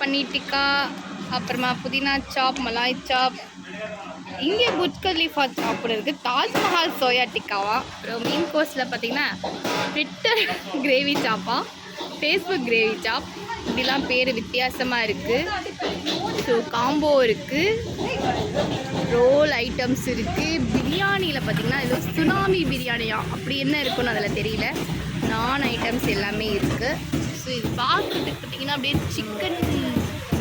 பன்னீர் டிக்கா, அப்புறமா புதினா சாப், மலாய் சாப். இங்கே புர்ஜ் கலீஃபா சாப்பிட இருக்குது. தாஜ்மஹால் சோயா டிக்காவா. அப்புறம் மெயின் கோர்ஸில் பார்த்தீங்கன்னா ட்விட்டர் கிரேவி சாப்பா, ஃபேஸ்புக் கிரேவி சாப், இப்படிலாம் பேர் வித்தியாசமாக இருக்குது. ஸோ காம்போ இருக்குது, ரோல் ஐட்டம்ஸ் இருக்குது. பிரியாணியில் பார்த்திங்கன்னா ஏதோ சுனாமி பிரியாணியா அப்படி என்ன இருக்குன்னு அதில் தெரியல. நான் ஐட்டம்ஸ் எல்லாமே இருக்குது. ஸோ இது பார்க்குறதுக்கு பார்த்திங்கன்னா அப்படியே சிக்கன்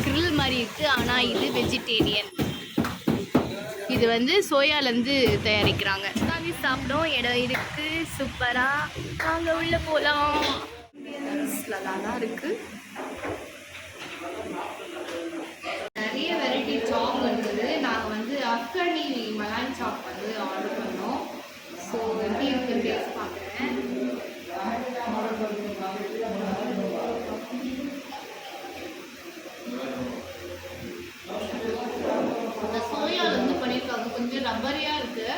கிரில் மாதிரி இருக்குது. ஆனால் இது வெஜிடேரியன். இது வந்து சோயாலேருந்து தயாரிக்கிறாங்க. சாமி சாப்பிடும் இடம் இருக்குது. சூப்பராக வாங்க உள்ளே போகலாம். நல்லா இருக்குது. நிறைய வெரைட்டி சாப் இருக்குது. நாங்கள் வந்து அக்கனி மலாய் சாப் வந்து ஆர்டர் பண்ணோம். ஸோ எப்படி இருக்குது டேஸ்ட் பார்க்குறேன். அந்த சோயாவில் வந்து பண்ணியிருக்காங்க, கொஞ்சம் ரப்பரியாக இருக்குது.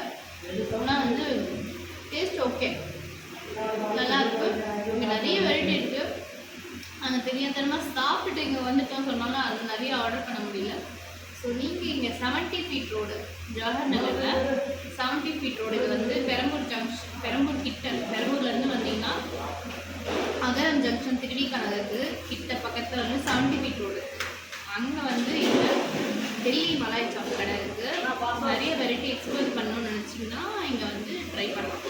ஆனால் வந்து டேஸ்ட் ஓகே, நல்லா இருக்குது. இங்கே நிறைய வெரைட்டி இருக்குது. நாங்கள் தெரியாதனமாக சாப்பிட்டுட்டு இங்கே வந்துட்டோம் சொன்னாலும் அது நிறைய ஆர்டர் பண்ண முடியல. ஸோ நீங்கள் இங்கே 70 ஃபீட் ரோடு ஜவஹர் நகரில் 70 ஃபீட் ரோடு, இது வந்து பெரம்பூர் ஜங்ஷன், பெரம்பூர் கிட்ட, பெரம்பூர்லேருந்து வந்தீங்கன்னா அகரம் ஜங்ஷன் திருவிக நகருக்கு கிட்ட பக்கத்தில் வந்து 70 ஃபீட் ரோடு. அங்கே வந்து இந்த டெல்லி மலாய் சாப் கடை இருக்குது. நிறைய வெரைட்டி எக்ஸ்ப்ளோர் பண்ணணும்னு நினச்சிங்கன்னா இங்கே வந்து ட்ரை பண்ணலாம்.